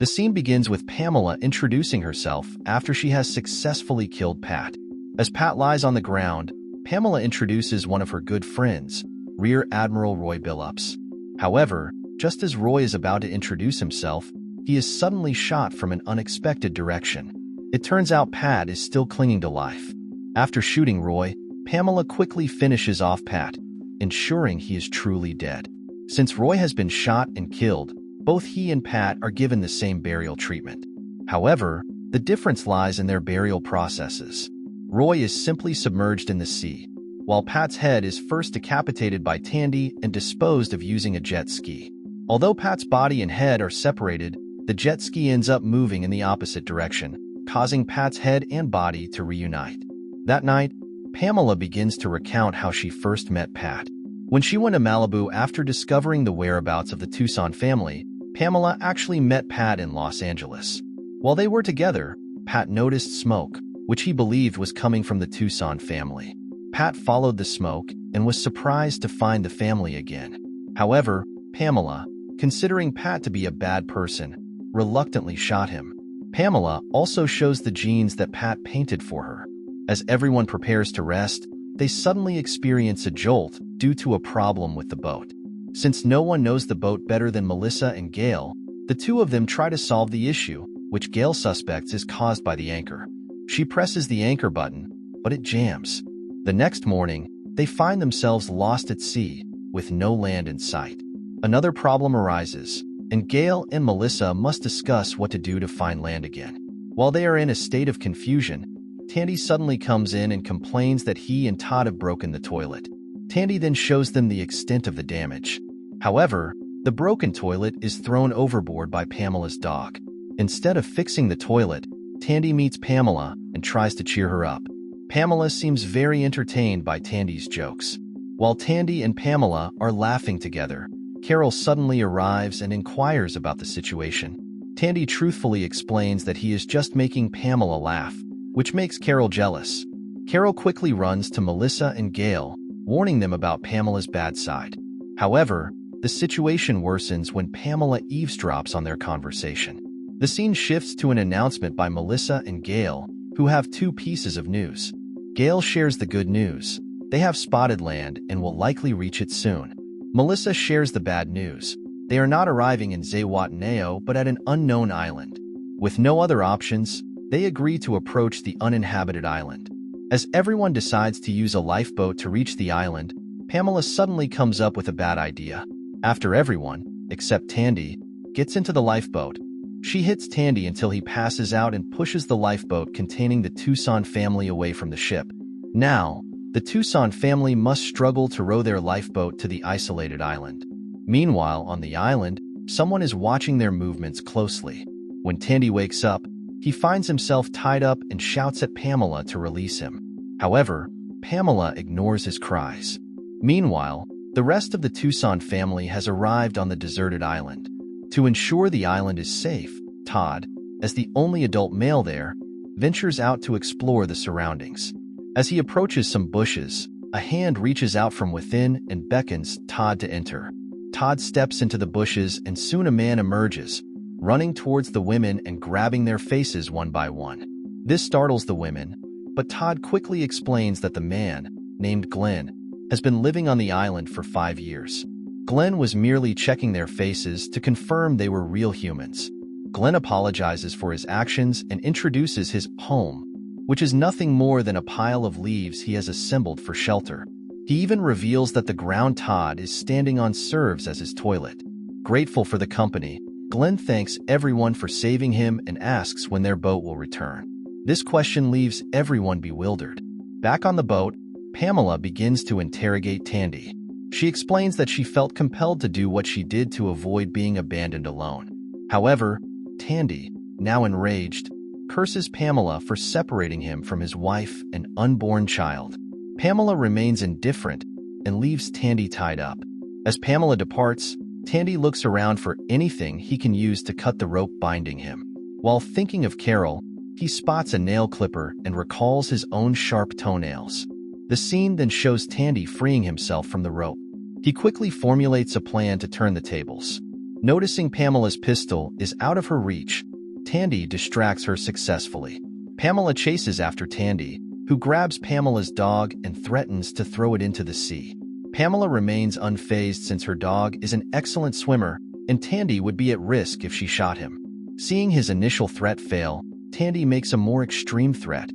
The scene begins with Pamela introducing herself after she has successfully killed Pat. As Pat lies on the ground, Pamela introduces one of her good friends, Rear Admiral Roy Billups. However, just as Roy is about to introduce himself, he is suddenly shot from an unexpected direction. It turns out Pat is still clinging to life. After shooting Roy, Pamela quickly finishes off Pat, ensuring he is truly dead. Since Roy has been shot and killed, both he and Pat are given the same burial treatment. However, the difference lies in their burial processes. Roy is simply submerged in the sea, while Pat's head is first decapitated by Tandy and disposed of using a jet ski. Although Pat's body and head are separated, the jet ski ends up moving in the opposite direction, causing Pat's head and body to reunite. That night, Pamela begins to recount how she first met Pat. When she went to Malibu after discovering the whereabouts of the Tucson family, Pamela actually met Pat in Los Angeles. While they were together, Pat noticed smoke, which he believed was coming from the Tucson family. Pat followed the smoke and was surprised to find the family again. However, Pamela, considering Pat to be a bad person, reluctantly shot him. Pamela also shows the jeans that Pat painted for her. As everyone prepares to rest, they suddenly experience a jolt due to a problem with the boat. Since no one knows the boat better than Melissa and Gail, the two of them try to solve the issue, which Gail suspects is caused by the anchor. She presses the anchor button, but it jams. The next morning, they find themselves lost at sea, with no land in sight. Another problem arises, and Gail and Melissa must discuss what to do to find land again. While they are in a state of confusion, Tandy suddenly comes in and complains that he and Todd have broken the toilet. Tandy then shows them the extent of the damage. However, the broken toilet is thrown overboard by Pamela's dog. Instead of fixing the toilet, Tandy meets Pamela and tries to cheer her up. Pamela seems very entertained by Tandy's jokes. While Tandy and Pamela are laughing together, Carol suddenly arrives and inquires about the situation. Tandy truthfully explains that he is just making Pamela laugh, which makes Carol jealous. Carol quickly runs to Melissa and Gail, warning them about Pamela's bad side. However, the situation worsens when Pamela eavesdrops on their conversation. The scene shifts to an announcement by Melissa and Gail, who have two pieces of news. Gail shares the good news. They have spotted land and will likely reach it soon. Melissa shares the bad news. They are not arriving in Zihuatanejo but at an unknown island. With no other options, they agree to approach the uninhabited island. As everyone decides to use a lifeboat to reach the island, Pamela suddenly comes up with a bad idea. After everyone, except Tandy, gets into the lifeboat, she hits Tandy until he passes out and pushes the lifeboat containing the Tucson family away from the ship. Now, the Tucson family must struggle to row their lifeboat to the isolated island. Meanwhile, on the island, someone is watching their movements closely. When Tandy wakes up, he finds himself tied up and shouts at Pamela to release him. However, Pamela ignores his cries. Meanwhile, the rest of the Tucson family has arrived on the deserted island. To ensure the island is safe, Todd, as the only adult male there, ventures out to explore the surroundings. As he approaches some bushes, a hand reaches out from within and beckons Todd to enter. Todd steps into the bushes and soon a man emerges, running towards the women and grabbing their faces one by one. This startles the women, but Todd quickly explains that the man, named Glenn, has been living on the island for 5 years. Glenn was merely checking their faces to confirm they were real humans. Glenn apologizes for his actions and introduces his home, which is nothing more than a pile of leaves he has assembled for shelter. He even reveals that the ground Todd is standing on serves as his toilet. Grateful for the company, Glenn thanks everyone for saving him and asks when their boat will return. This question leaves everyone bewildered. Back on the boat, Pamela begins to interrogate Tandy. She explains that she felt compelled to do what she did to avoid being abandoned alone. However, Tandy, now enraged, curses Pamela for separating him from his wife and unborn child. Pamela remains indifferent and leaves Tandy tied up. As Pamela departs, Tandy looks around for anything he can use to cut the rope binding him. While thinking of Carol, he spots a nail clipper and recalls his own sharp toenails. The scene then shows Tandy freeing himself from the rope. He quickly formulates a plan to turn the tables. Noticing Pamela's pistol is out of her reach, Tandy distracts her successfully. Pamela chases after Tandy, who grabs Pamela's dog and threatens to throw it into the sea. Pamela remains unfazed since her dog is an excellent swimmer and Tandy would be at risk if she shot him. Seeing his initial threat fail, Tandy makes a more extreme threat.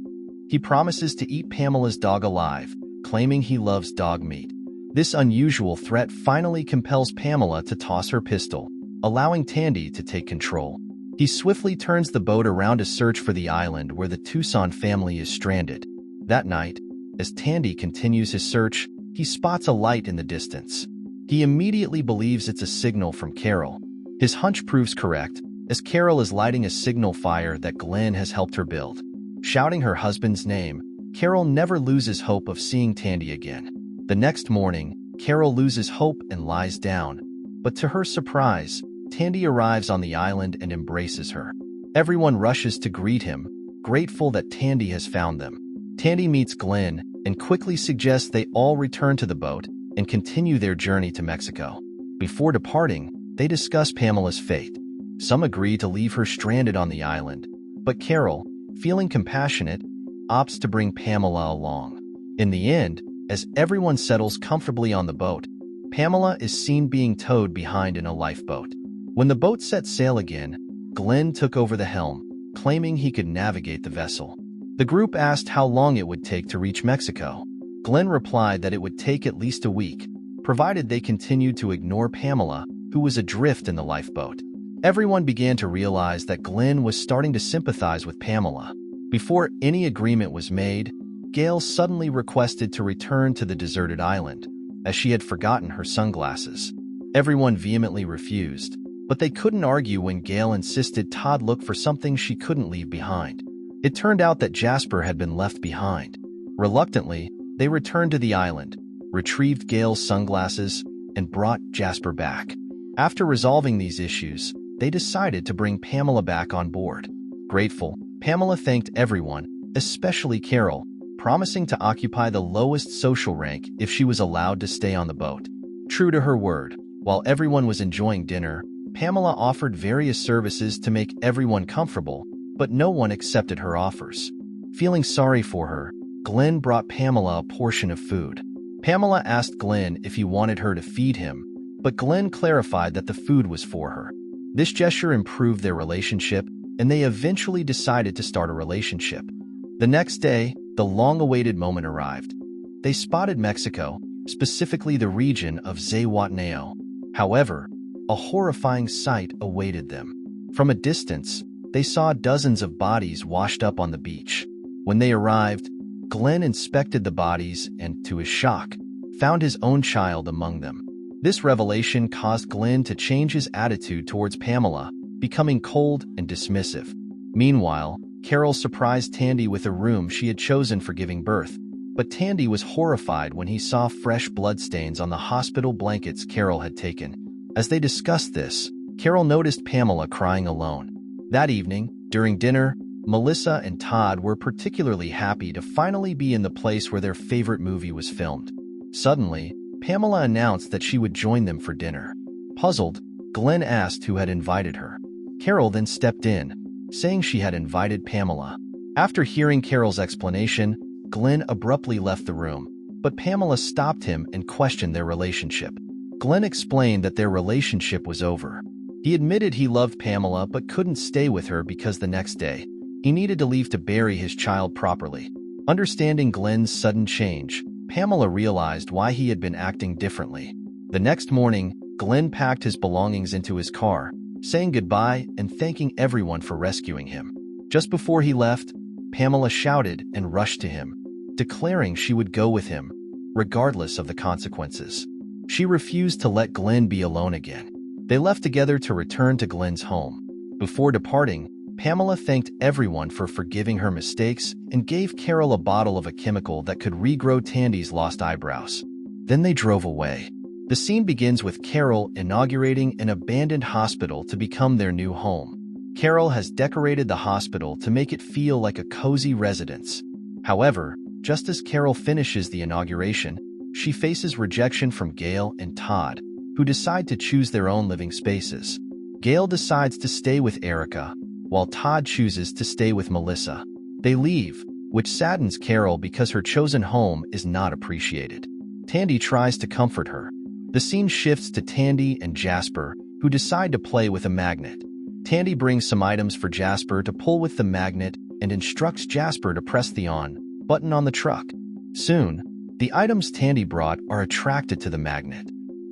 He promises to eat Pamela's dog alive, claiming he loves dog meat. This unusual threat finally compels Pamela to toss her pistol, allowing Tandy to take control. He swiftly turns the boat around to search for the island where the Tucson family is stranded. That night, as Tandy continues his search, he spots a light in the distance. He immediately believes it's a signal from Carol. His hunch proves correct, as Carol is lighting a signal fire that Glenn has helped her build. Shouting her husband's name, Carol never loses hope of seeing Tandy again. The next morning, Carol loses hope and lies down, but to her surprise, Tandy arrives on the island and embraces her. Everyone rushes to greet him, grateful that Tandy has found them. Tandy meets Glenn and quickly suggests they all return to the boat and continue their journey to Mexico. Before departing, they discuss Pamela's fate. Some agree to leave her stranded on the island, but Carol, feeling compassionate, opts to bring Pamela along. In the end, as everyone settles comfortably on the boat, Pamela is seen being towed behind in a lifeboat. When the boat set sail again, Glenn took over the helm, claiming he could navigate the vessel. The group asked how long it would take to reach Mexico. Glenn replied that it would take at least a week, provided they continued to ignore Pamela, who was adrift in the lifeboat. Everyone began to realize that Glenn was starting to sympathize with Pamela. Before any agreement was made, Gail suddenly requested to return to the deserted island, as she had forgotten her sunglasses. Everyone vehemently refused, but they couldn't argue when Gail insisted Todd look for something she couldn't leave behind. It turned out that Jasper had been left behind. Reluctantly, they returned to the island, retrieved Gail's sunglasses, and brought Jasper back. After resolving these issues, they decided to bring Pamela back on board. Grateful, Pamela thanked everyone, especially Carol, promising to occupy the lowest social rank if she was allowed to stay on the boat. True to her word, while everyone was enjoying dinner, Pamela offered various services to make everyone comfortable, but no one accepted her offers. Feeling sorry for her, Glenn brought Pamela a portion of food. Pamela asked Glenn if he wanted her to feed him, but Glenn clarified that the food was for her. This gesture improved their relationship, and they eventually decided to start a relationship. The next day, the long-awaited moment arrived. They spotted Mexico, specifically the region of Zihuatanejo. However, a horrifying sight awaited them. From a distance, they saw dozens of bodies washed up on the beach. When they arrived, Glenn inspected the bodies and, to his shock, found his own child among them. This revelation caused Glenn to change his attitude towards Pamela, becoming cold and dismissive. Meanwhile, Carol surprised Tandy with a room she had chosen for giving birth, but Tandy was horrified when he saw fresh bloodstains on the hospital blankets Carol had taken. As they discussed this, Carol noticed Pamela crying alone. That evening, during dinner, Melissa and Todd were particularly happy to finally be in the place where their favorite movie was filmed. Suddenly, Pamela announced that she would join them for dinner. Puzzled, Glenn asked who had invited her. Carol then stepped in, saying she had invited Pamela. After hearing Carol's explanation, Glenn abruptly left the room, but Pamela stopped him and questioned their relationship. Glenn explained that their relationship was over. He admitted he loved Pamela but couldn't stay with her because the next day, he needed to leave to bury his child properly. Understanding Glenn's sudden change, Pamela realized why he had been acting differently. The next morning, Glenn packed his belongings into his car, saying goodbye and thanking everyone for rescuing him. Just before he left, Pamela shouted and rushed to him, declaring she would go with him, regardless of the consequences. She refused to let Glenn be alone again. They left together to return to Glenn's home. Before departing, Pamela thanked everyone for forgiving her mistakes and gave Carol a bottle of a chemical that could regrow Tandy's lost eyebrows. Then they drove away. The scene begins with Carol inaugurating an abandoned hospital to become their new home. Carol has decorated the hospital to make it feel like a cozy residence. However, just as Carol finishes the inauguration, she faces rejection from Gail and Todd, who decide to choose their own living spaces. Gail decides to stay with Erica, while Todd chooses to stay with Melissa. They leave, which saddens Carol because her chosen home is not appreciated. Tandy tries to comfort her. The scene shifts to Tandy and Jasper, who decide to play with a magnet. Tandy brings some items for Jasper to pull with the magnet and instructs Jasper to press the on button on the truck. Soon, the items Tandy brought are attracted to the magnet.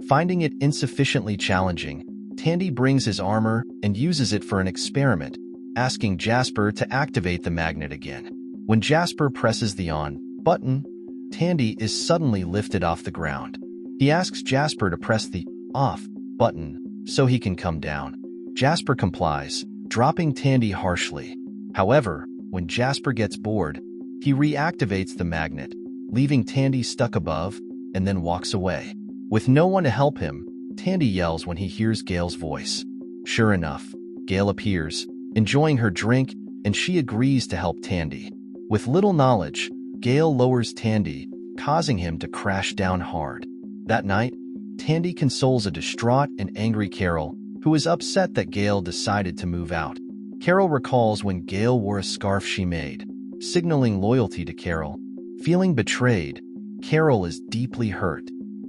Finding it insufficiently challenging, Tandy brings his armor and uses it for an experiment, asking Jasper to activate the magnet again. When Jasper presses the on button, Tandy is suddenly lifted off the ground. He asks Jasper to press the off button so he can come down. Jasper complies, dropping Tandy harshly. However, when Jasper gets bored, he reactivates the magnet, leaving Tandy stuck above, and then walks away. With no one to help him, Tandy yells when he hears Gail's voice. Sure enough, Gail appears, enjoying her drink, and she agrees to help Tandy. With little knowledge, Gail lowers Tandy, causing him to crash down hard. That night, Tandy consoles a distraught and angry Carol, who is upset that Gail decided to move out. Carol recalls when Gail wore a scarf she made, signaling loyalty to Carol. Feeling betrayed, Carol is deeply hurt.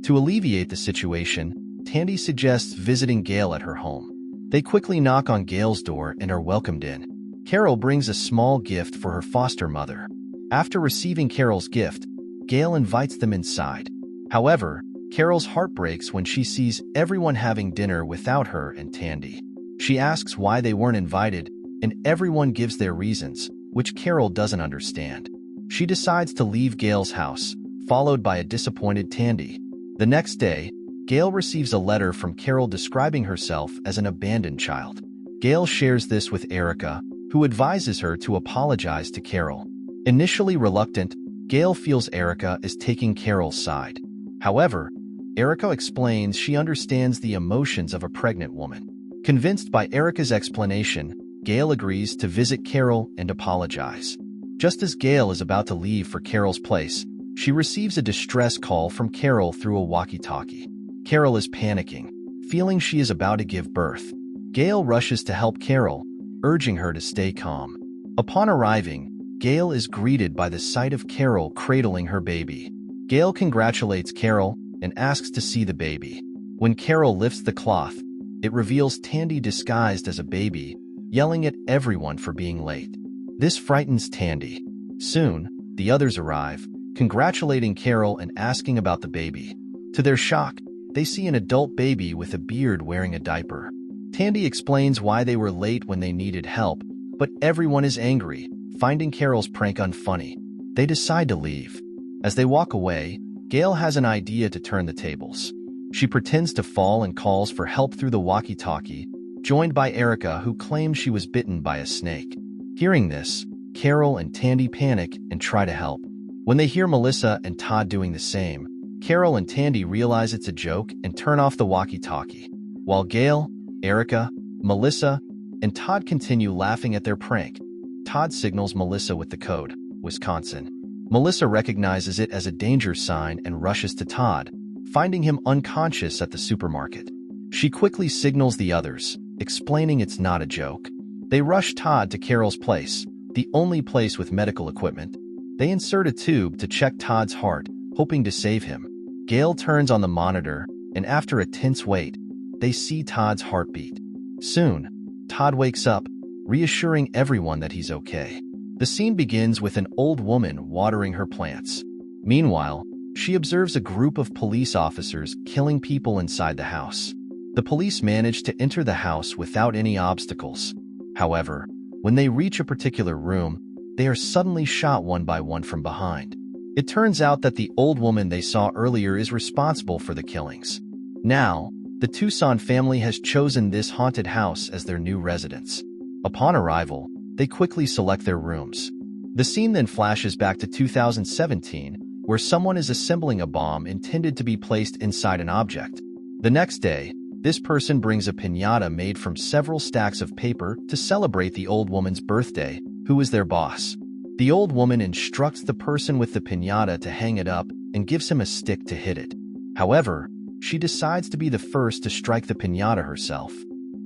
To alleviate the situation, Tandy suggests visiting Gail at her home. They quickly knock on Gail's door and are welcomed in. Carol brings a small gift for her foster mother. After receiving Carol's gift, Gail invites them inside. However, Carol's heart breaks when she sees everyone having dinner without her and Tandy. She asks why they weren't invited, and everyone gives their reasons, which Carol doesn't understand. She decides to leave Gail's house, followed by a disappointed Tandy. The next day, Gail receives a letter from Carol describing herself as an abandoned child. Gail shares this with Erica, who advises her to apologize to Carol. Initially reluctant, Gail feels Erica is taking Carol's side. However, Erica explains she understands the emotions of a pregnant woman. Convinced by Erica's explanation, Gail agrees to visit Carol and apologize. Just as Gail is about to leave for Carol's place, she receives a distress call from Carol through a walkie-talkie. Carol is panicking, feeling she is about to give birth. Gail rushes to help Carol, urging her to stay calm. Upon arriving, Gail is greeted by the sight of Carol cradling her baby. Gail congratulates Carol and asks to see the baby. When Carol lifts the cloth, it reveals Tandy disguised as a baby, yelling at everyone for being late. This frightens Tandy. Soon, the others arrive, congratulating Carol and asking about the baby. To their shock, they see an adult baby with a beard wearing a diaper. Tandy explains why they were late when they needed help, but everyone is angry, finding Carol's prank unfunny. They decide to leave. As they walk away, Gail has an idea to turn the tables. She pretends to fall and calls for help through the walkie-talkie, joined by Erica, who claims she was bitten by a snake. Hearing this, Carol and Tandy panic and try to help. When they hear Melissa and Todd doing the same, Carol and Tandy realize it's a joke and turn off the walkie-talkie. While Gail, Erica, Melissa, and Todd continue laughing at their prank, Todd signals Melissa with the code, Wisconsin. Melissa recognizes it as a danger sign and rushes to Todd, finding him unconscious at the supermarket. She quickly signals the others, explaining it's not a joke. They rush Todd to Carol's place, the only place with medical equipment. They insert a tube to check Todd's heart, hoping to save him. Gail turns on the monitor, and after a tense wait, they see Todd's heartbeat. Soon, Todd wakes up, reassuring everyone that he's okay. The scene begins with an old woman watering her plants. Meanwhile, she observes a group of police officers killing people inside the house. The police manage to enter the house without any obstacles. However, when they reach a particular room, they are suddenly shot one by one from behind. It turns out that the old woman they saw earlier is responsible for the killings. Now, the Tucson family has chosen this haunted house as their new residence. Upon arrival, they quickly select their rooms. The scene then flashes back to 2017, where someone is assembling a bomb intended to be placed inside an object. The next day, this person brings a piñata made from several stacks of paper to celebrate the old woman's birthday, who is their boss. The old woman instructs the person with the piñata to hang it up and gives him a stick to hit it. However, she decides to be the first to strike the piñata herself.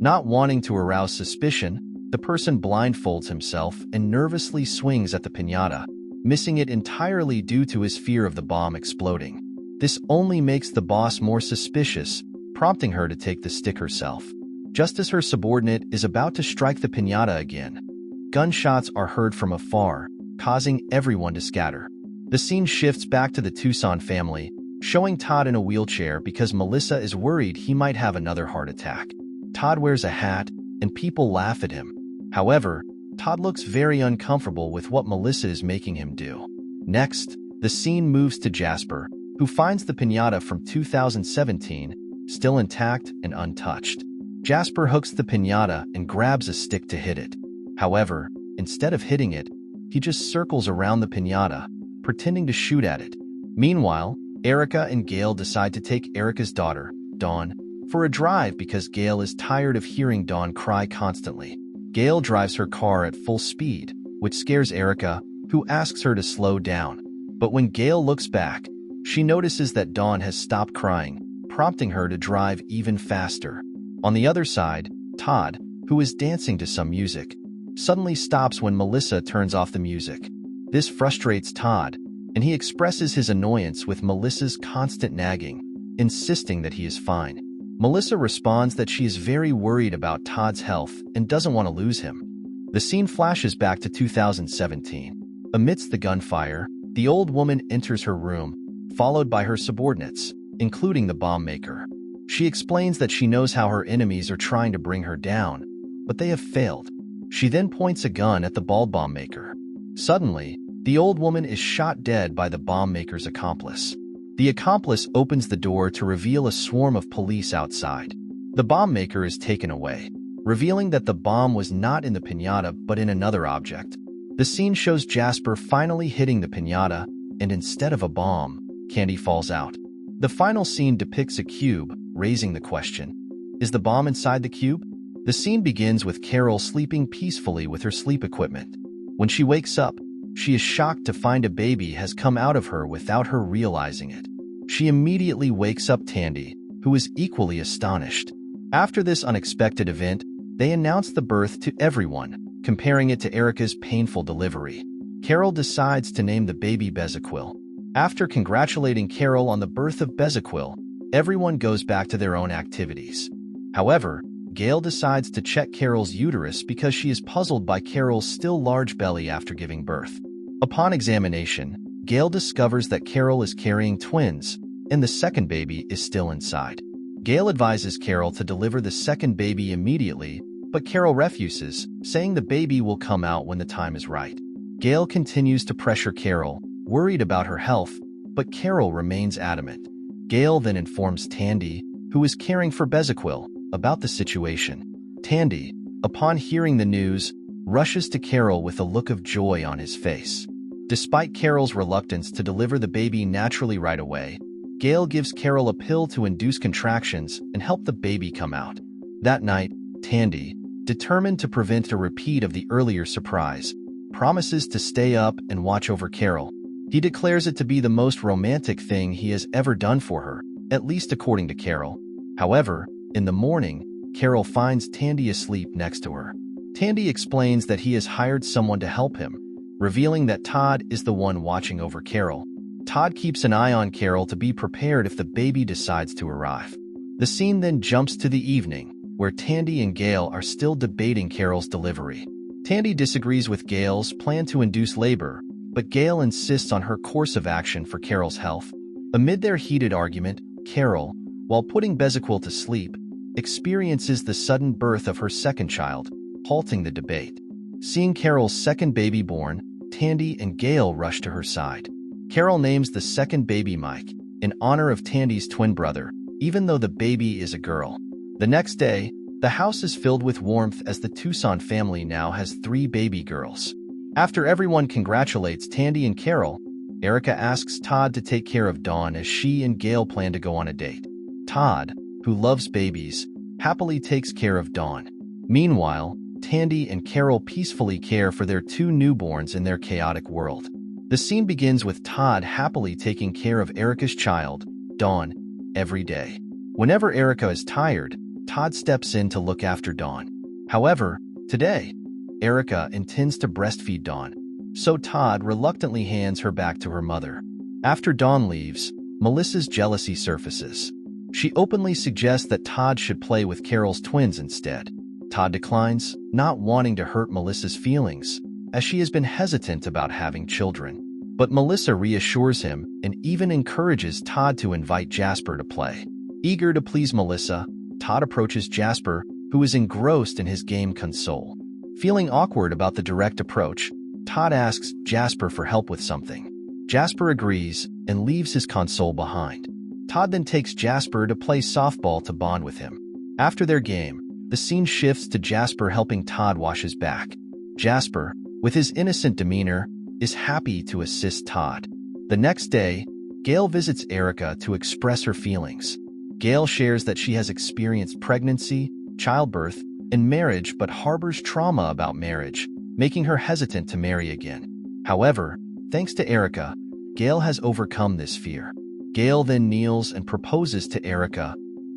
Not wanting to arouse suspicion, the person blindfolds himself and nervously swings at the piñata, missing it entirely due to his fear of the bomb exploding. This only makes the boss more suspicious, prompting her to take the stick herself. Just as her subordinate is about to strike the piñata again, gunshots are heard from afar, causing everyone to scatter. The scene shifts back to the Tucson family, showing Todd in a wheelchair because Melissa is worried he might have another heart attack. Todd wears a hat, and people laugh at him. However, Todd looks very uncomfortable with what Melissa is making him do. Next, the scene moves to Jasper, who finds the piñata from 2017, still intact and untouched. Jasper hooks the piñata and grabs a stick to hit it. However, instead of hitting it, he just circles around the piñata, pretending to shoot at it. Meanwhile, Erica and Gail decide to take Erica's daughter, Dawn, for a drive because Gail is tired of hearing Dawn cry constantly. Gail drives her car at full speed, which scares Erica, who asks her to slow down. But when Gail looks back, she notices that Dawn has stopped crying, prompting her to drive even faster. On the other side, Todd, who is dancing to some music, suddenly stops when Melissa turns off the music. This frustrates Todd, and he expresses his annoyance with Melissa's constant nagging, insisting that he is fine. Melissa responds that she is very worried about Todd's health and doesn't want to lose him. The scene flashes back to 2017. Amidst the gunfire, the old woman enters her room, followed by her subordinates, including the bomb maker. She explains that she knows how her enemies are trying to bring her down, but they have failed. She then points a gun at the bald bomb maker. Suddenly, the old woman is shot dead by the bomb maker's accomplice. The accomplice opens the door to reveal a swarm of police outside. The bomb maker is taken away, revealing that the bomb was not in the piñata but in another object. The scene shows Jasper finally hitting the piñata, and instead of a bomb, candy falls out. The final scene depicts a cube, raising the question, is the bomb inside the cube? The scene begins with Carol sleeping peacefully with her sleep equipment. When she wakes up, she is shocked to find a baby has come out of her without her realizing it. She immediately wakes up Tandy, who is equally astonished. After this unexpected event, they announce the birth to everyone, comparing it to Erica's painful delivery. Carol decides to name the baby Bezequel. After congratulating Carol on the birth of Bezequel, everyone goes back to their own activities. However, Gail decides to check Carol's uterus because she is puzzled by Carol's still large belly after giving birth. Upon examination, Gail discovers that Carol is carrying twins, and the second baby is still inside. Gail advises Carol to deliver the second baby immediately, but Carol refuses, saying the baby will come out when the time is right. Gail continues to pressure Carol, worried about her health, but Carol remains adamant. Gail then informs Tandy, who is caring for Bezequel, about the situation. Tandy, upon hearing the news, rushes to Carol with a look of joy on his face. Despite Carol's reluctance to deliver the baby naturally right away, Gail gives Carol a pill to induce contractions and help the baby come out. That night, Tandy, determined to prevent a repeat of the earlier surprise, promises to stay up and watch over Carol. He declares it to be the most romantic thing he has ever done for her, at least according to Carol. However, in the morning, Carol finds Tandy asleep next to her. Tandy explains that he has hired someone to help him, revealing that Todd is the one watching over Carol. Todd keeps an eye on Carol to be prepared if the baby decides to arrive. The scene then jumps to the evening, where Tandy and Gail are still debating Carol's delivery. Tandy disagrees with Gail's plan to induce labor, but Gail insists on her course of action for Carol's health. Amid their heated argument, Carol, while putting Bezequel to sleep, experiences the sudden birth of her second child, halting the debate. Seeing Carol's second baby born, Tandy and Gail rush to her side. Carol names the second baby Mike, in honor of Tandy's twin brother, even though the baby is a girl. The next day, the house is filled with warmth as the Tucson family now has 3 baby girls. After everyone congratulates Tandy and Carol, Erica asks Todd to take care of Dawn as she and Gail plan to go on a date. Todd, who loves babies, happily takes care of Dawn. Meanwhile, Tandy and Carol peacefully care for their 2 newborns in their chaotic world. The scene begins with Todd happily taking care of Erica's child, Dawn, every day. Whenever Erica is tired, Todd steps in to look after Dawn. However, today, Erica intends to breastfeed Dawn, so Todd reluctantly hands her back to her mother. After Dawn leaves, Melissa's jealousy surfaces. She openly suggests that Todd should play with Carol's twins instead. Todd declines, not wanting to hurt Melissa's feelings, as she has been hesitant about having children. But Melissa reassures him and even encourages Todd to invite Jasper to play. Eager to please Melissa, Todd approaches Jasper, who is engrossed in his game console. Feeling awkward about the direct approach, Todd asks Jasper for help with something. Jasper agrees and leaves his console behind. Todd then takes Jasper to play softball to bond with him. After their game, the scene shifts to Jasper helping Todd wash his back. Jasper, with his innocent demeanor, is happy to assist Todd. The next day, Gail visits Erica to express her feelings. Gail shares that she has experienced pregnancy, childbirth, and marriage but harbors trauma about marriage, making her hesitant to marry again. However, thanks to Erica, Gail has overcome this fear. Gail then kneels and proposes to Erica,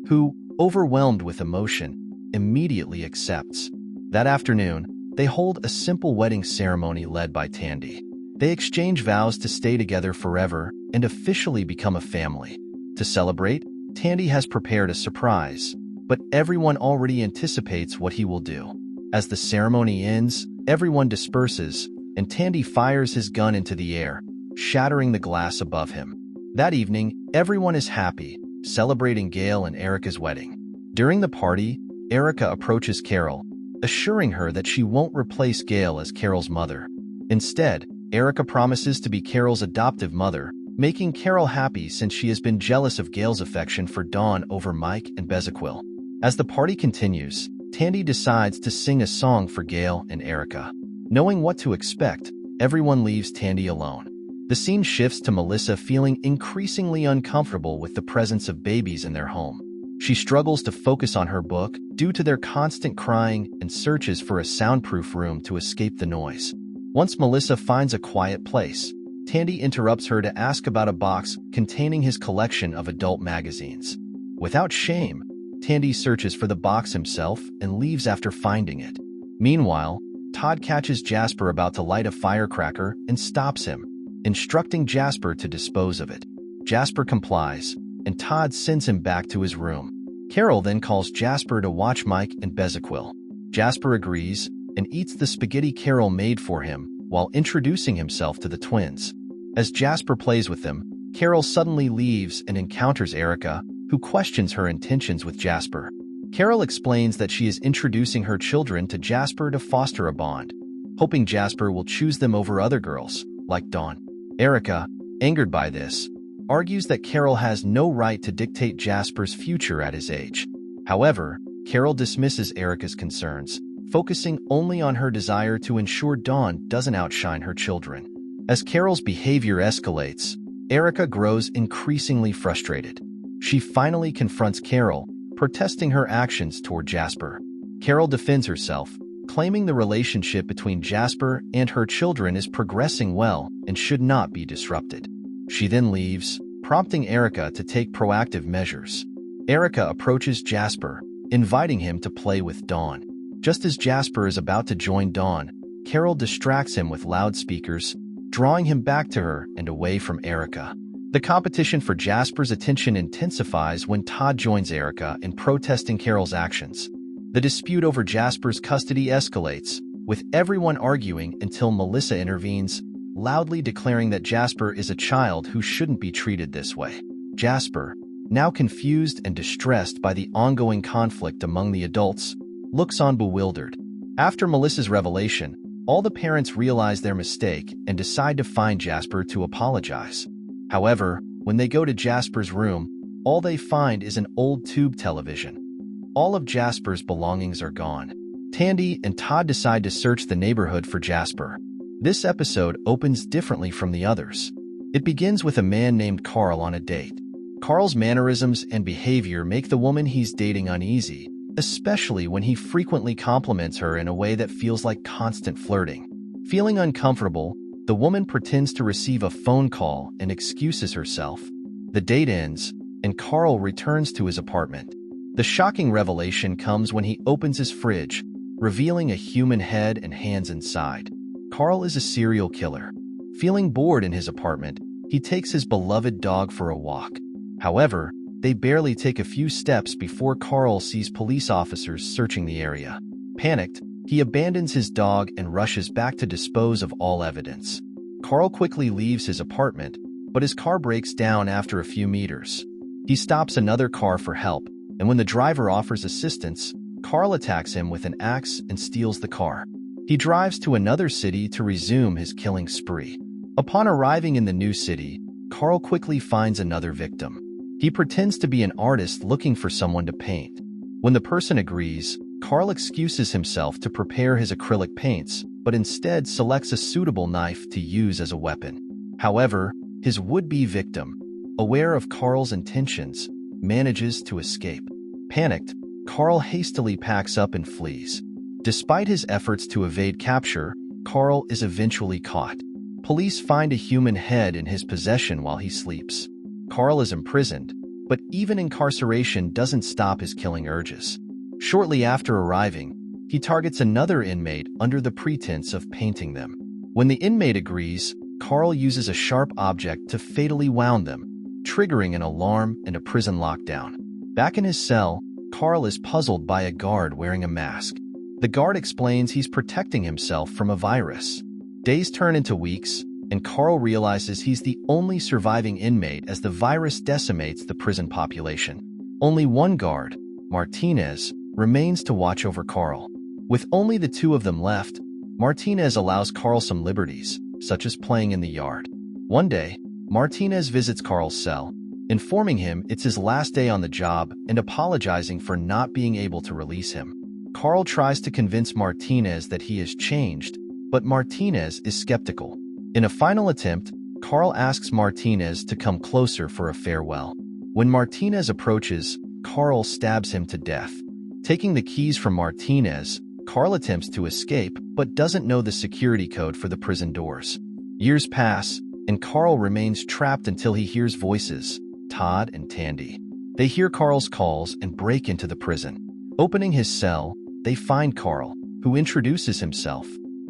who, overwhelmed with emotion, immediately accepts. That afternoon, they hold a simple wedding ceremony led by Tandy. They exchange vows to stay together forever and officially become a family. To celebrate, Tandy has prepared a surprise, but everyone already anticipates what he will do. As the ceremony ends, everyone disperses, and Tandy fires his gun into the air, shattering the glass above him. That evening, everyone is happy, celebrating Gail and Erica's wedding. During the party, Erica approaches Carol, assuring her that she won't replace Gail as Carol's mother. Instead, Erica promises to be Carol's adoptive mother, making Carol happy since she has been jealous of Gail's affection for Dawn over Mike and Bezequil. As the party continues, Tandy decides to sing a song for Gail and Erica. Knowing what to expect, everyone leaves Tandy alone. The scene shifts to Melissa feeling increasingly uncomfortable with the presence of babies in their home. She struggles to focus on her book due to their constant crying and searches for a soundproof room to escape the noise. Once Melissa finds a quiet place, Tandy interrupts her to ask about a box containing his collection of adult magazines. Without shame, Tandy searches for the box himself and leaves after finding it. Meanwhile, Todd catches Jasper about to light a firecracker and stops him, instructing Jasper to dispose of it. Jasper complies, and Todd sends him back to his room. Carol then calls Jasper to watch Mike and Bezequil. Jasper agrees and eats the spaghetti Carol made for him while introducing himself to the twins. As Jasper plays with them, Carol suddenly leaves and encounters Erica, who questions her intentions with Jasper. Carol explains that she is introducing her children to Jasper to foster a bond, hoping Jasper will choose them over other girls, like Dawn. Erica, angered by this, argues that Carol has no right to dictate Jasper's future at his age. However, Carol dismisses Erica's concerns, focusing only on her desire to ensure Dawn doesn't outshine her children. As Carol's behavior escalates, Erica grows increasingly frustrated. She finally confronts Carol, protesting her actions toward Jasper. Carol defends herself, claiming the relationship between Jasper and her children is progressing well and should not be disrupted. She then leaves, prompting Erica to take proactive measures. Erica approaches Jasper, inviting him to play with Dawn. Just as Jasper is about to join Dawn, Carol distracts him with loudspeakers, drawing him back to her and away from Erica. The competition for Jasper's attention intensifies when Todd joins Erica in protesting Carol's actions. The dispute over Jasper's custody escalates, with everyone arguing until Melissa intervenes, loudly declaring that Jasper is a child who shouldn't be treated this way. Jasper, now confused and distressed by the ongoing conflict among the adults, looks on bewildered. After Melissa's revelation, all the parents realize their mistake and decide to find Jasper to apologize. However, when they go to Jasper's room, all they find is an old tube television. All of Jasper's belongings are gone. Tandy and Todd decide to search the neighborhood for Jasper. This episode opens differently from the others. It begins with a man named Carl on a date. Carl's mannerisms and behavior make the woman he's dating uneasy, especially when he frequently compliments her in a way that feels like constant flirting. Feeling uncomfortable, the woman pretends to receive a phone call and excuses herself. The date ends, and Carl returns to his apartment. The shocking revelation comes when he opens his fridge, revealing a human head and hands inside. Carl is a serial killer. Feeling bored in his apartment, he takes his beloved dog for a walk. However, they barely take a few steps before Carl sees police officers searching the area. Panicked, he abandons his dog and rushes back to dispose of all evidence. Carl quickly leaves his apartment, but his car breaks down after a few meters. He stops another car for help, and when the driver offers assistance, Carl attacks him with an axe and steals the car. He drives to another city to resume his killing spree. Upon arriving in the new city, Carl quickly finds another victim. He pretends to be an artist looking for someone to paint. When the person agrees, Carl excuses himself to prepare his acrylic paints, but instead selects a suitable knife to use as a weapon. However, his would-be victim, aware of Carl's intentions, manages to escape. Panicked, Carl hastily packs up and flees. Despite his efforts to evade capture, Carl is eventually caught. Police find a human head in his possession while he sleeps. Carl is imprisoned, but even incarceration doesn't stop his killing urges. Shortly after arriving, he targets another inmate under the pretense of painting them. When the inmate agrees, Carl uses a sharp object to fatally wound them, triggering an alarm and a prison lockdown. Back in his cell, Carl is puzzled by a guard wearing a mask. The guard explains he's protecting himself from a virus. Days turn into weeks, and Carl realizes he's the only surviving inmate as the virus decimates the prison population. Only one guard, Martinez, remains to watch over Carl. With only the two of them left, Martinez allows Carl some liberties, such as playing in the yard. One day, Martinez visits Carl's cell, informing him it's his last day on the job and apologizing for not being able to release him. Carl tries to convince Martinez that he has changed, but Martinez is skeptical. In a final attempt, Carl asks Martinez to come closer for a farewell. When Martinez approaches, Carl stabs him to death. Taking the keys from Martinez, Carl attempts to escape but doesn't know the security code for the prison doors. Years pass, and Carl remains trapped until he hears voices, Todd and Tandy. They hear Carl's calls and break into the prison. Opening his cell, they find Carl, who introduces himself.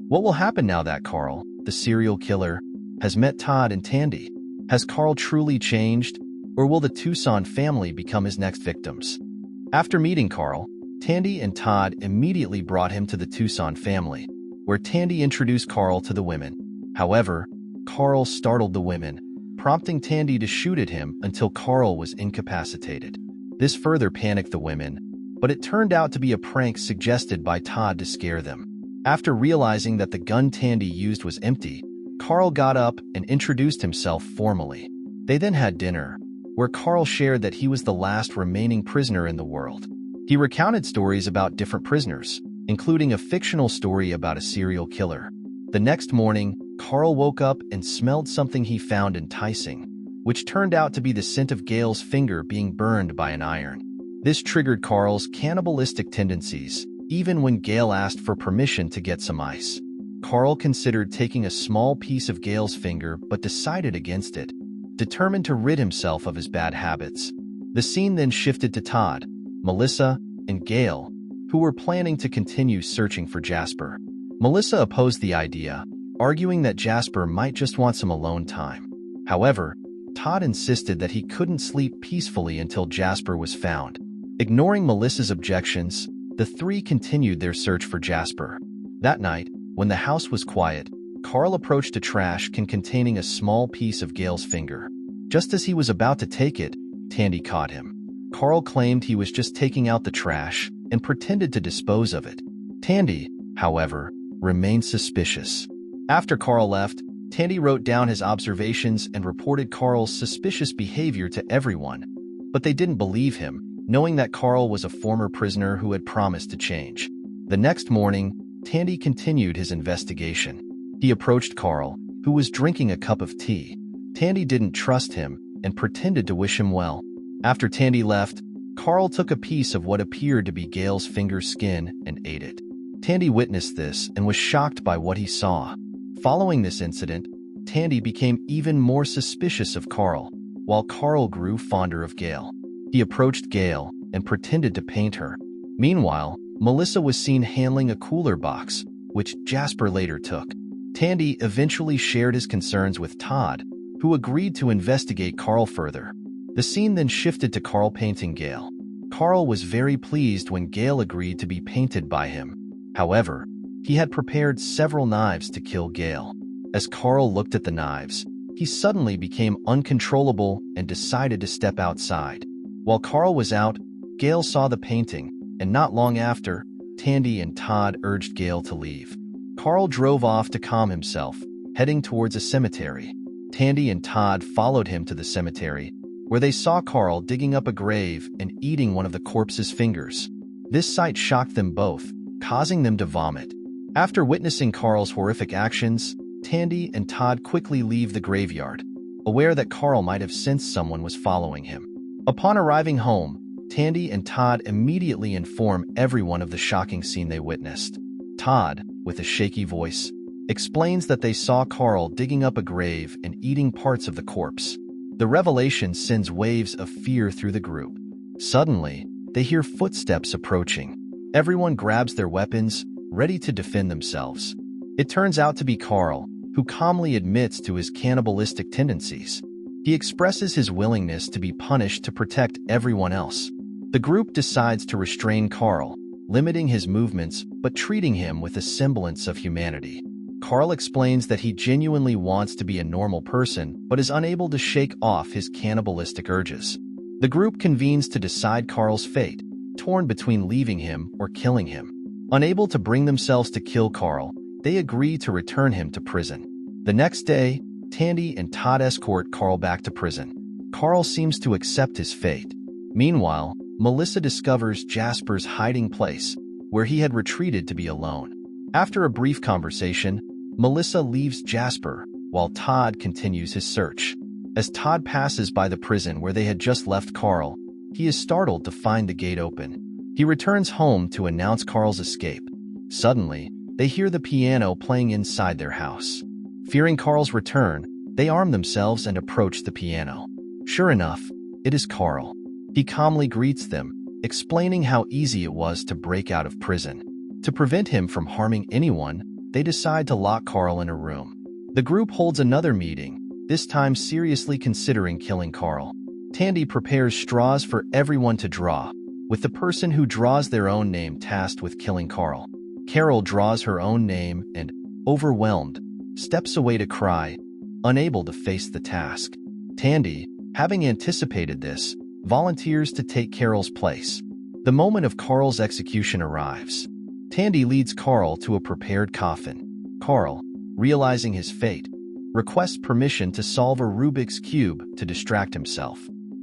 What will happen now that Carl, the serial killer, has met Todd and Tandy? Has Carl truly changed, or will the Tucson family become his next victims? After meeting Carl, Tandy and Todd immediately brought him to the Tucson family, where Tandy introduced Carl to the women. However, Carl startled the women, prompting Tandy to shoot at him until Carl was incapacitated. This further panicked the women, but it turned out to be a prank suggested by Todd to scare them. After realizing that the gun Tandy used was empty, Carl got up and introduced himself formally. They then had dinner, where Carl shared that he was the last remaining prisoner in the world. He recounted stories about different prisoners, including a fictional story about a serial killer. The next morning, Carl woke up and smelled something he found enticing, which turned out to be the scent of Gail's finger being burned by an iron. This triggered Carl's cannibalistic tendencies, even when Gail asked for permission to get some ice. Carl considered taking a small piece of Gail's finger but decided against it, determined to rid himself of his bad habits. The scene then shifted to Todd, Melissa, and Gail, who were planning to continue searching for Jasper. Melissa opposed the idea, arguing that Jasper might just want some alone time. However, Todd insisted that he couldn't sleep peacefully until Jasper was found. Ignoring Melissa's objections, the three continued their search for Jasper. That night, when the house was quiet, Carl approached a trash can containing a small piece of Gail's finger. Just as he was about to take it, Tandy caught him. Carl claimed he was just taking out the trash and pretended to dispose of it. Tandy, however, remained suspicious. After Carl left, Tandy wrote down his observations and reported Carl's suspicious behavior to everyone, but they didn't believe him, knowing that Carl was a former prisoner who had promised to change. The next morning, Tandy continued his investigation. He approached Carl, who was drinking a cup of tea. Tandy didn't trust him and pretended to wish him well. After Tandy left, Carl took a piece of what appeared to be Gail's finger skin and ate it. Tandy witnessed this and was shocked by what he saw. Following this incident, Tandy became even more suspicious of Carl. while Carl grew fonder of Gail. He approached Gail and pretended to paint her. Meanwhile, Melissa was seen handling a cooler box, which Jasper later took. Tandy eventually shared his concerns with Todd, who agreed to investigate Carl further. The scene then shifted to Carl painting Gail. Carl was very pleased when Gail agreed to be painted by him. However, he had prepared several knives to kill Gail. As Carl looked at the knives, he suddenly became uncontrollable and decided to step outside. While Carl was out, Gail saw the painting, and not long after, Tandy and Todd urged Gail to leave. Carl drove off to calm himself, heading towards a cemetery. Tandy and Todd followed him to the cemetery, where they saw Carl digging up a grave and eating one of the corpse's fingers. This sight shocked them both, causing them to vomit. After witnessing Carl's horrific actions, Tandy and Todd quickly leave the graveyard, aware that Carl might have sensed someone was following him. Upon arriving home, Tandy and Todd immediately inform everyone of the shocking scene they witnessed. Todd, with a shaky voice, explains that they saw Carl digging up a grave and eating parts of the corpse. The revelation sends waves of fear through the group. Suddenly, they hear footsteps approaching. Everyone grabs their weapons, ready to defend themselves. It turns out to be Carl, who calmly admits to his cannibalistic tendencies. He expresses his willingness to be punished to protect everyone else. The group decides to restrain Carl, limiting his movements but treating him with a semblance of humanity. Carl explains that he genuinely wants to be a normal person but is unable to shake off his cannibalistic urges. The group convenes to decide Carl's fate, torn between leaving him or killing him. Unable to bring themselves to kill Carl, they agree to return him to prison. The next day, Tandy and Todd escort Carl back to prison. Carl seems to accept his fate. Meanwhile, Melissa discovers Jasper's hiding place, where he had retreated to be alone. After a brief conversation, Melissa leaves Jasper, while Todd continues his search. As Todd passes by the prison where they had just left Carl, he is startled to find the gate open. He returns home to announce Carl's escape. Suddenly, they hear the piano playing inside their house. Fearing Carl's return, they arm themselves and approach the piano. Sure enough, it is Carl. He calmly greets them, explaining how easy it was to break out of prison. To prevent him from harming anyone, they decide to lock Carl in a room. The group holds another meeting, this time seriously considering killing Carl. Tandy prepares straws for everyone to draw, with the person who draws their own name tasked with killing Carl. Carol draws her own name and, overwhelmed, steps away to cry, unable to face the task. Tandy, having anticipated this, volunteers to take Carol's place. The moment of Carl's execution arrives. Tandy leads Carl to a prepared coffin. Carl, realizing his fate, requests permission to solve a Rubik's Cube to distract himself.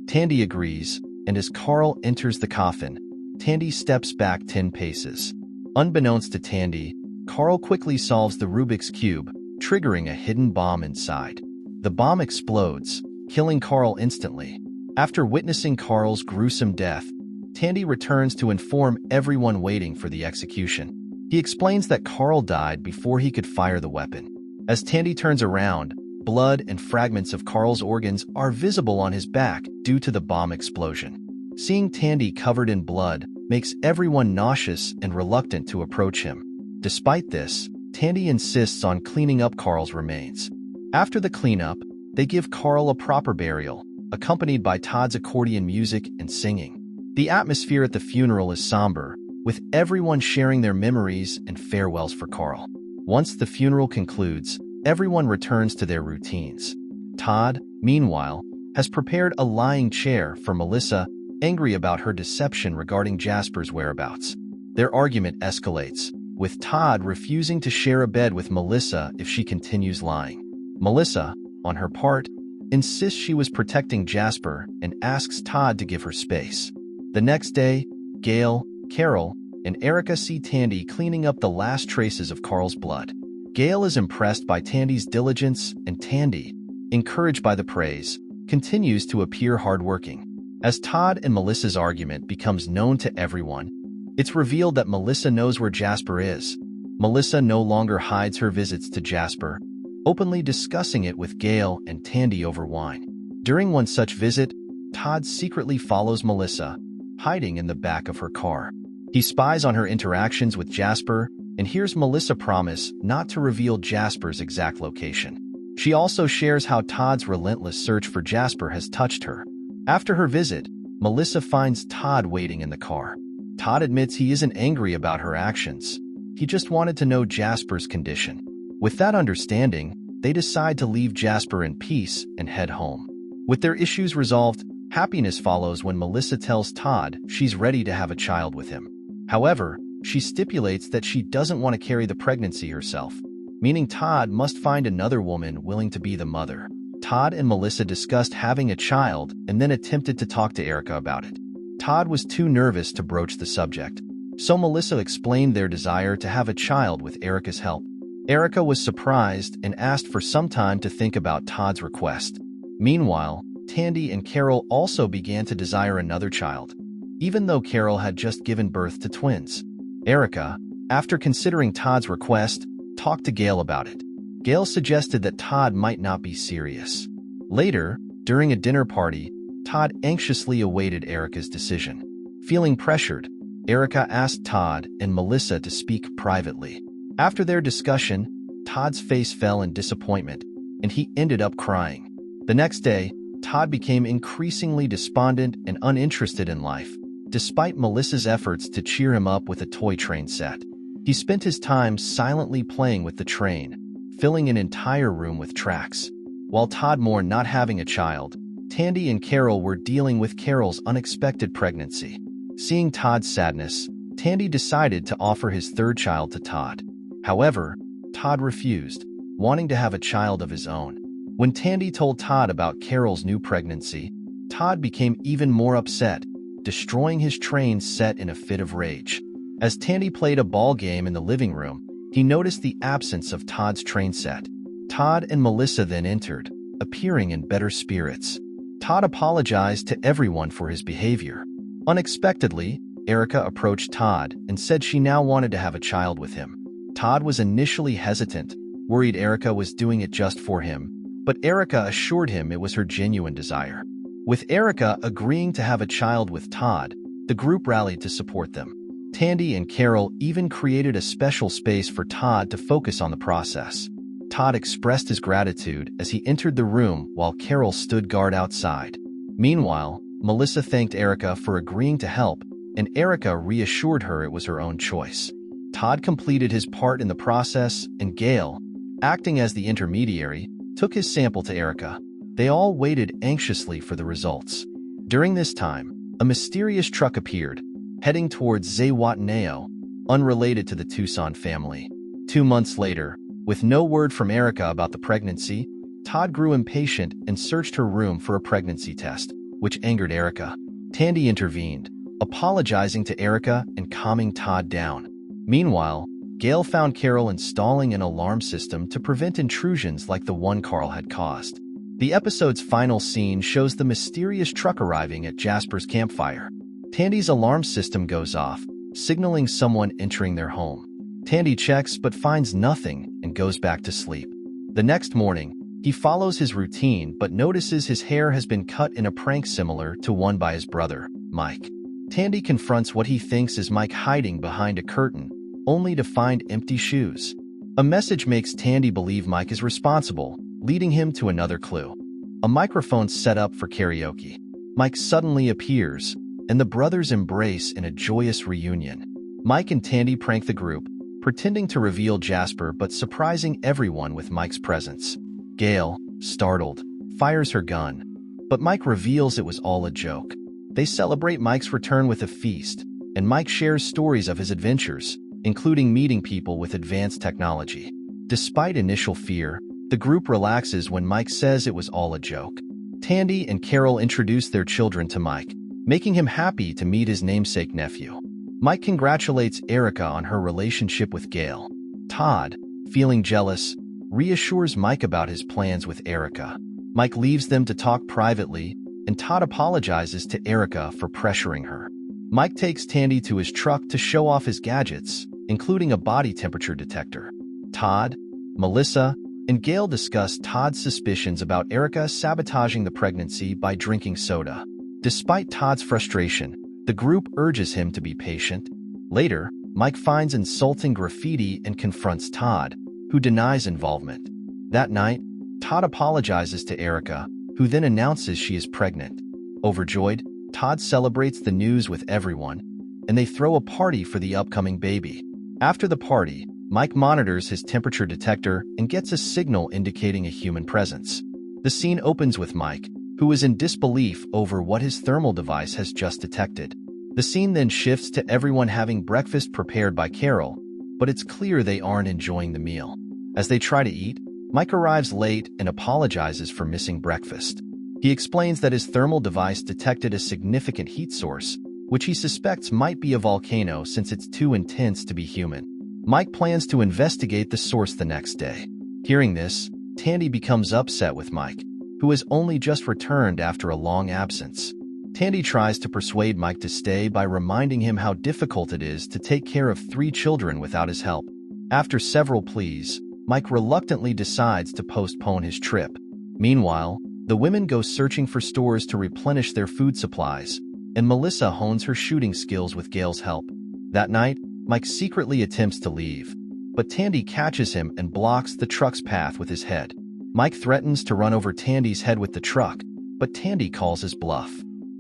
Tandy agrees, and as Carl enters the coffin, Tandy steps back 10 paces. Unbeknownst to Tandy, Carl quickly solves the Rubik's Cube, triggering a hidden bomb inside. The bomb explodes, killing Carl instantly. After witnessing Carl's gruesome death, Tandy returns to inform everyone waiting for the execution. He explains that Carl died before he could fire the weapon. As Tandy turns around, blood and fragments of Carl's organs are visible on his back due to the bomb explosion. Seeing Tandy covered in blood makes everyone nauseous and reluctant to approach him. Despite this, Tandy insists on cleaning up Carl's remains. After the cleanup, they give Carl a proper burial, accompanied by Todd's accordion music and singing. The atmosphere at the funeral is somber, with everyone sharing their memories and farewells for Carl. Once the funeral concludes, everyone returns to their routines. Todd, meanwhile, has prepared a lying chair for Melissa, angry about her deception regarding Jasper's whereabouts. Their argument escalates, with Todd refusing to share a bed with Melissa if she continues lying. Melissa, on her part, insists she was protecting Jasper and asks Todd to give her space. The next day, Gail, Carol, and Erica see Tandy cleaning up the last traces of Carl's blood. Gail is impressed by Tandy's diligence, and Tandy, encouraged by the praise, continues to appear hardworking. As Todd and Melissa's argument becomes known to everyone, it's revealed that Melissa knows where Jasper is. Melissa no longer hides her visits to Jasper, openly discussing it with Gail and Tandy over wine. During one such visit, Todd secretly follows Melissa, hiding in the back of her car. He spies on her interactions with Jasper and hears Melissa promise not to reveal Jasper's exact location. She also shares how Todd's relentless search for Jasper has touched her. After her visit, Melissa finds Todd waiting in the car. Todd admits he isn't angry about her actions. He just wanted to know Jasper's condition. With that understanding, they decide to leave Jasper in peace and head home. With their issues resolved, happiness follows when Melissa tells Todd she's ready to have a child with him. However, she stipulates that she doesn't want to carry the pregnancy herself, meaning Todd must find another woman willing to be the mother. Todd and Melissa discussed having a child and then attempted to talk to Erica about it. Todd was too nervous to broach the subject, so Melissa explained their desire to have a child with Erica's help. Erica was surprised and asked for some time to think about Todd's request. Meanwhile, Tandy and Carol also began to desire another child, even though Carol had just given birth to twins. Erica, after considering Todd's request, talked to Gail about it. Gail suggested that Todd might not be serious. Later, during a dinner party, Todd anxiously awaited Erica's decision. Feeling pressured, Erica asked Todd and Melissa to speak privately. After their discussion, Todd's face fell in disappointment, and he ended up crying. The next day, Todd became increasingly despondent and uninterested in life, despite Melissa's efforts to cheer him up with a toy train set. He spent his time silently playing with the train, filling an entire room with tracks. While Todd mourned not having a child, Tandy and Carol were dealing with Carol's unexpected pregnancy. Seeing Todd's sadness, Tandy decided to offer his third child to Todd. However, Todd refused, wanting to have a child of his own. When Tandy told Todd about Carol's new pregnancy, Todd became even more upset, destroying his train set in a fit of rage. As Tandy played a ball game in the living room, he noticed the absence of Todd's train set. Todd and Melissa then entered, appearing in better spirits. Todd apologized to everyone for his behavior. Unexpectedly, Erica approached Todd and said she now wanted to have a child with him. Todd was initially hesitant, worried Erica was doing it just for him, but Erica assured him it was her genuine desire. With Erica agreeing to have a child with Todd, the group rallied to support them. Tandy and Carol even created a special space for Todd to focus on the process. Todd expressed his gratitude as he entered the room while Carol stood guard outside. Meanwhile, Melissa thanked Erica for agreeing to help, and Erica reassured her it was her own choice. Todd completed his part in the process, and Gail, acting as the intermediary, took his sample to Erica. They all waited anxiously for the results. During this time, a mysterious truck appeared, heading towards Zihuatanejo, unrelated to the Tucson family. 2 months later, with no word from Erica about the pregnancy, Todd grew impatient and searched her room for a pregnancy test, which angered Erica. Tandy intervened, apologizing to Erica and calming Todd down. Meanwhile, Gail found Carol installing an alarm system to prevent intrusions like the one Carl had caused. The episode's final scene shows the mysterious truck arriving at Jasper's campfire. Tandy's alarm system goes off, signaling someone entering their home. Tandy checks but finds nothing and goes back to sleep. The next morning, he follows his routine but notices his hair has been cut in a prank similar to one by his brother, Mike. Tandy confronts what he thinks is Mike hiding behind a curtain, only to find empty shoes. A message makes Tandy believe Mike is responsible, leading him to another clue. A microphone set up for karaoke. Mike suddenly appears, and the brothers embrace in a joyous reunion. Mike and Tandy prank the group, pretending to reveal Jasper but surprising everyone with Mike's presence. Gail, startled, fires her gun, but Mike reveals it was all a joke. They celebrate Mike's return with a feast, and Mike shares stories of his adventures, including meeting people with advanced technology. Despite initial fear, the group relaxes when Mike says it was all a joke. Tandy and Carol introduce their children to Mike, making him happy to meet his namesake nephew. Mike congratulates Erica on her relationship with Gail. Todd, feeling jealous, reassures Mike about his plans with Erica. Mike leaves them to talk privately, and Todd apologizes to Erica for pressuring her. Mike takes Tandy to his truck to show off his gadgets, including a body temperature detector. Todd, Melissa, and Gail discuss Todd's suspicions about Erica sabotaging the pregnancy by drinking soda. Despite Todd's frustration, the group urges him to be patient. Later, Mike finds insulting graffiti and confronts Todd, who denies involvement. That night, Todd apologizes to Erica, who then announces she is pregnant. Overjoyed, Todd celebrates the news with everyone, and they throw a party for the upcoming baby. After the party, Mike monitors his temperature detector and gets a signal indicating a human presence. The scene opens with Mike, who is in disbelief over what his thermal device has just detected. The scene then shifts to everyone having breakfast prepared by Carol, but it's clear they aren't enjoying the meal. As they try to eat, Mike arrives late and apologizes for missing breakfast. He explains that his thermal device detected a significant heat source, which he suspects might be a volcano since it's too intense to be human. Mike plans to investigate the source the next day. Hearing this, Tandy becomes upset with Mike, who has only just returned after a long absence. Tandy tries to persuade Mike to stay by reminding him how difficult it is to take care of 3 children without his help. After several pleas, Mike reluctantly decides to postpone his trip. Meanwhile, the women go searching for stores to replenish their food supplies, and Melissa hones her shooting skills with Gail's help. That night, Mike secretly attempts to leave, but Tandy catches him and blocks the truck's path with his head. Mike threatens to run over Tandy's head with the truck, but Tandy calls his bluff.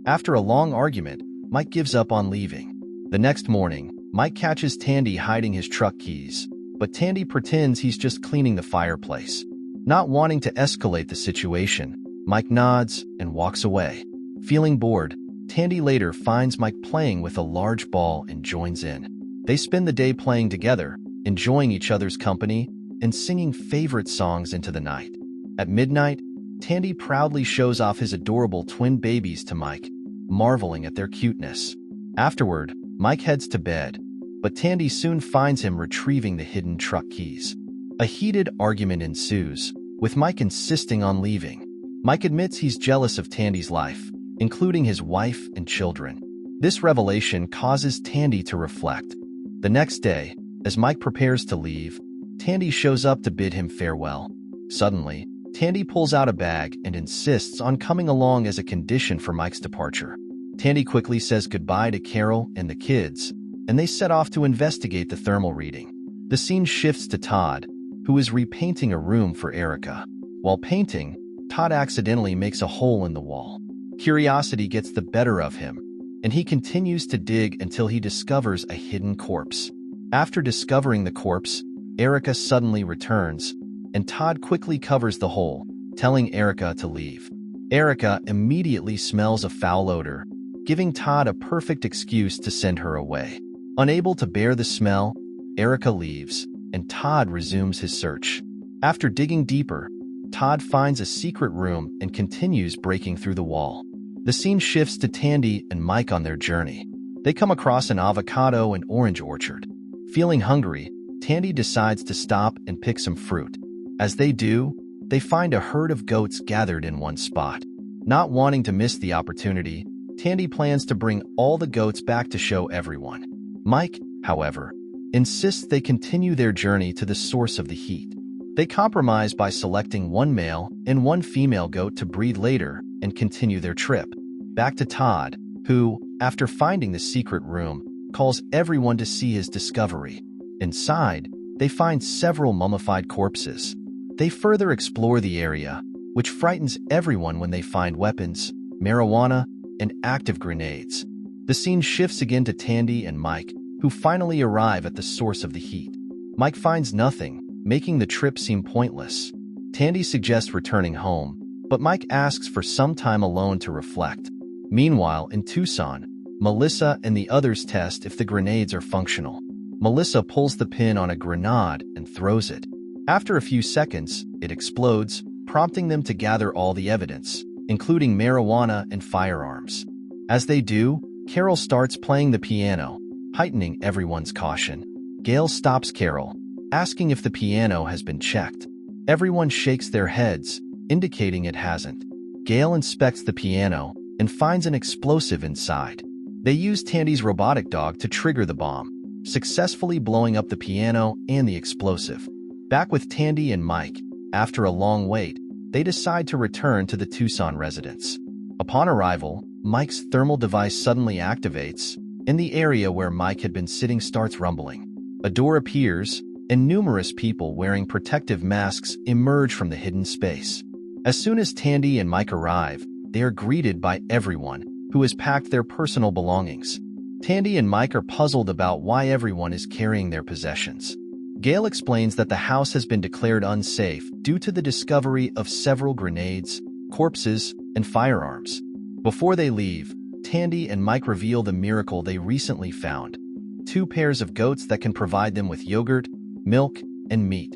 After a long argument, Mike gives up on leaving. The next morning, Mike catches Tandy hiding his truck keys, but Tandy pretends he's just cleaning the fireplace. Not wanting to escalate the situation, Mike nods and walks away. Feeling bored, Tandy later finds Mike playing with a large ball and joins in. They spend the day playing together, enjoying each other's company, and singing favorite songs into the night. At midnight, Tandy proudly shows off his adorable twin babies to Mike, marveling at their cuteness. Afterward, Mike heads to bed, but Tandy soon finds him retrieving the hidden truck keys. A heated argument ensues, with Mike insisting on leaving. Mike admits he's jealous of Tandy's life, including his wife and children. This revelation causes Tandy to reflect. The next day, as Mike prepares to leave, Tandy shows up to bid him farewell. Suddenly, Tandy pulls out a bag and insists on coming along as a condition for Mike's departure. Tandy quickly says goodbye to Carol and the kids, and they set off to investigate the thermal reading. The scene shifts to Todd, who is repainting a room for Erica. While painting, Todd accidentally makes a hole in the wall. Curiosity gets the better of him, and he continues to dig until he discovers a hidden corpse. After discovering the corpse, Erica suddenly returns, and Todd quickly covers the hole, telling Erica to leave. Erica immediately smells a foul odor, giving Todd a perfect excuse to send her away. Unable to bear the smell, Erica leaves, and Todd resumes his search. After digging deeper, Todd finds a secret room and continues breaking through the wall. The scene shifts to Tandy and Mike on their journey. They come across an avocado and orange orchard. Feeling hungry, Tandy decides to stop and pick some fruit. As they do, they find a herd of goats gathered in one spot. Not wanting to miss the opportunity, Tandy plans to bring all the goats back to show everyone. Mike, however, insists they continue their journey to the source of the heat. They compromise by selecting one male and one female goat to breed later and continue their trip. Back to Todd, who, after finding the secret room, calls everyone to see his discovery. Inside, they find several mummified corpses. They further explore the area, which frightens everyone when they find weapons, marijuana, and active grenades. The scene shifts again to Tandy and Mike, who finally arrive at the source of the heat. Mike finds nothing, making the trip seem pointless. Tandy suggests returning home, but Mike asks for some time alone to reflect. Meanwhile, in Tucson, Melissa and the others test if the grenades are functional. Melissa pulls the pin on a grenade and throws it. After a few seconds, it explodes, prompting them to gather all the evidence, including marijuana and firearms. As they do, Carol starts playing the piano, heightening everyone's caution. Gail stops Carol, asking if the piano has been checked. Everyone shakes their heads, indicating it hasn't. Gail inspects the piano and finds an explosive inside. They use Tandy's robotic dog to trigger the bomb, successfully blowing up the piano and the explosive. Back with Tandy and Mike, After a long wait, they decide to return to the Tucson residence. Upon arrival, Mike's thermal device suddenly activates, and the area where Mike had been sitting starts rumbling. A door appears, and numerous people wearing protective masks emerge from the hidden space. As soon as Tandy and Mike arrive, they are greeted by everyone, who has packed their personal belongings. Tandy and Mike are puzzled about why everyone is carrying their possessions. Gail explains that the house has been declared unsafe due to the discovery of several grenades, corpses, and firearms. Before they leave, Tandy and Mike reveal the miracle they recently found: 2 pairs of goats that can provide them with yogurt, milk, and meat.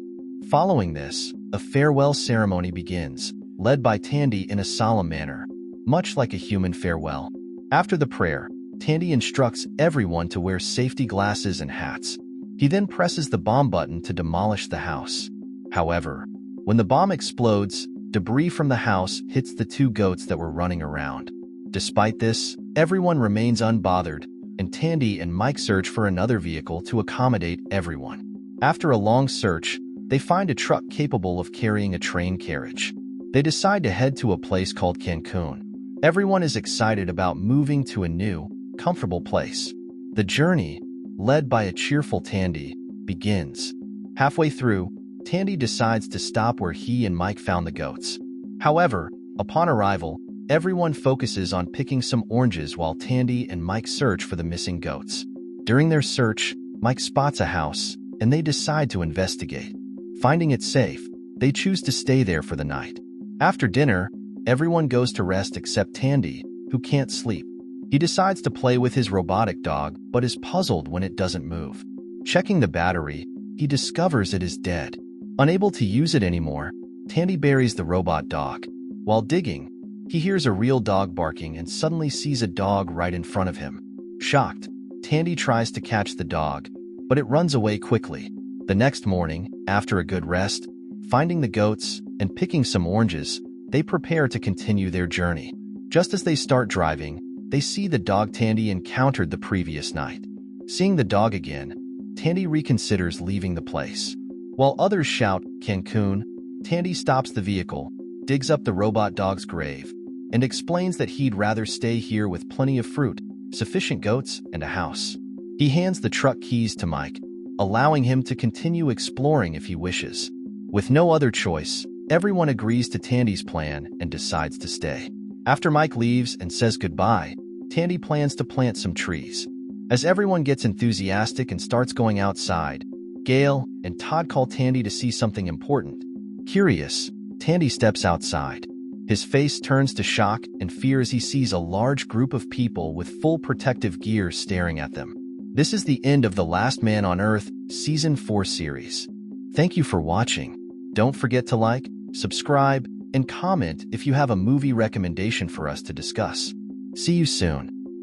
Following this, a farewell ceremony begins, led by Tandy in a solemn manner, much like a human farewell. After the prayer, Tandy instructs everyone to wear safety glasses and hats. He then presses the bomb button to demolish the house. However, when the bomb explodes, debris from the house hits the 2 goats that were running around. Despite this, everyone remains unbothered, and Tandy and Mike search for another vehicle to accommodate everyone. After a long search, they find a truck capable of carrying a train carriage. They decide to head to a place called Cancun. Everyone is excited about moving to a new, comfortable place. The journey, led by a cheerful Tandy, begins. Halfway through, Tandy decides to stop where he and Mike found the goats. However, upon arrival, everyone focuses on picking some oranges while Tandy and Mike search for the missing goats. During their search, Mike spots a house, and they decide to investigate. Finding it safe, they choose to stay there for the night. After dinner, everyone goes to rest except Tandy, who can't sleep. He decides to play with his robotic dog, but is puzzled when it doesn't move. Checking the battery, he discovers it is dead. Unable to use it anymore, Tandy buries the robot dog. While digging, he hears a real dog barking and suddenly sees a dog right in front of him. Shocked, Tandy tries to catch the dog, but it runs away quickly. The next morning, after a good rest, finding the goats, and picking some oranges, they prepare to continue their journey. Just as they start driving, they see the dog Tandy encountered the previous night. Seeing the dog again, Tandy reconsiders leaving the place. While others shout, "Cancun," Tandy stops the vehicle, digs up the robot dog's grave, and explains that he'd rather stay here with plenty of fruit, sufficient goats, and a house. He hands the truck keys to Mike, allowing him to continue exploring if he wishes. With no other choice, everyone agrees to Tandy's plan and decides to stay. After Mike leaves and says goodbye, Tandy plans to plant some trees. As everyone gets enthusiastic and starts going outside, Gail and Todd call Tandy to see something important. Curious, Tandy steps outside. His face turns to shock and fear as he sees a large group of people with full protective gear staring at them. This is the end of The Last Man on Earth Season 4 series. Thank you for watching. Don't forget to like, subscribe, and comment if you have a movie recommendation for us to discuss. See you soon.